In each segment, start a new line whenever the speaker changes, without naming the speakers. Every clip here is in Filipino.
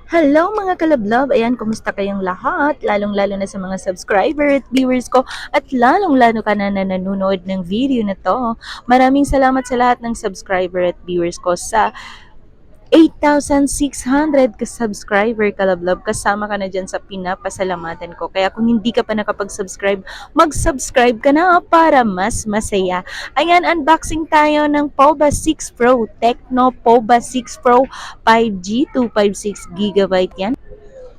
Hello mga kalablob! Ayan, kumusta kayong lahat? Lalong-lalo na sa mga subscriber at viewers ko at lalong-lalo ka na nanonood ng video na to. Maraming salamat sa lahat ng subscriber at viewers ko sa 8,600 ka-subscriber kalablob. Kasama ka na dyan sa pinapasalamatan ko. Kaya kung hindi ka pa nakapag-subscribe, mag-subscribe ka na para mas masaya. Ayan, unboxing tayo ng POBA 6 Pro. Tecno POBA 6 Pro 5G 256GB yan.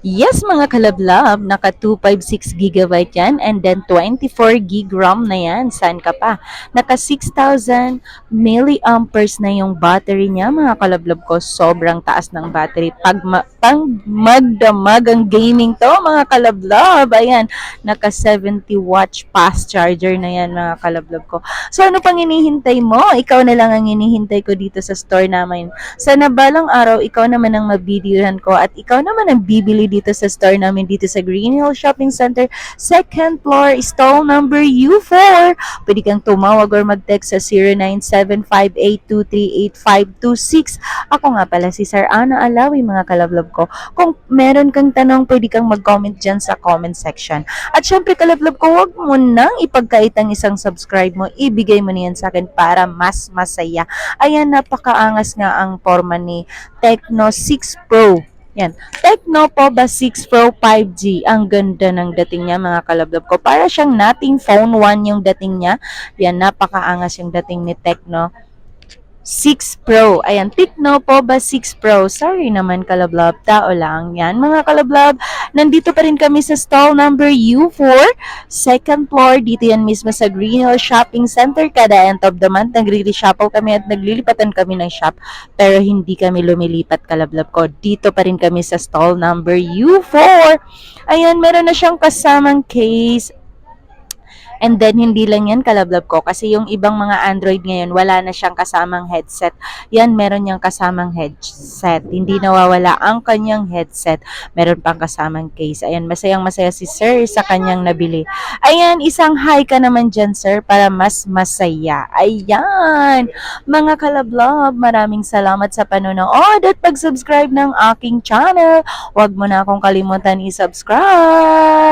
Yes, mga kalablab, naka 256 GB yan and then 24 GB RAM na yan. Saan ka pa? Naka 6,000 milliamperes na yung battery niya, mga kalablab ko. Sobrang taas ng battery. Pang magdamag ang gaming to, mga kalablab. Ayan, naka 70 watts fast charger na yan, mga kalablab ko. So, ano pang hinihintay mo? Ikaw na lang ang hinihintay ko dito sa store namin. Sana balang araw, ikaw naman ang mabidyohan ko at ikaw naman ang bibili dito sa store namin dito sa Green Hill Shopping Center, second floor, stall number U4. Pwede kang tumawag or mag-text sa 0975-823-8526. Ako nga pala si Sir Ana Alawi, mga kalablab ko. Kung meron kang tanong, pwede kang mag-comment dyan sa comment section. At syempre, kalablab ko, huwag mo nang ipagkait ang isang subscribe mo. Ibigay mo niyan sa akin para mas masaya. Ayan, napakaangas nga ang forma ni Tecno 6 Pro. Yan. Tecno POBA 6 Pro 5G. Ang ganda ng dating niya, mga kalablab ko. Para siyang Nothing Phone 1 yung dating niya. Yan, napakaangas yung dating ni Tecno 6 Pro. Ayan, Tecno POBA 6 Pro. Sorry naman, kalablab. Tao lang yan. Mga kalablab, nandito pa rin kami sa stall number U4. Second floor. Dito yan mismo sa Green Hill Shopping Center. Kada end of the month, nagre-reshuffle kami at naglilipatan kami ng shop. Pero hindi kami lumilipat, kalablab ko. Dito pa rin kami sa stall number U4. Ayan, meron na siyang kasamang case. And then, hindi lang yan kalablab ko. Kasi yung ibang mga Android ngayon, wala na siyang kasamang headset. Yan, meron niyang kasamang headset. Hindi nawawala ang kanyang headset. Meron pang kasamang case. Ayan, masayang masaya si Sir sa kanyang nabili. Ayan, isang hi ka naman dyan, Sir, para mas masaya. Ayan, mga kalablab, maraming salamat sa panonood at pag-subscribe ng aking channel. Huwag mo na akong kalimutan i-subscribe.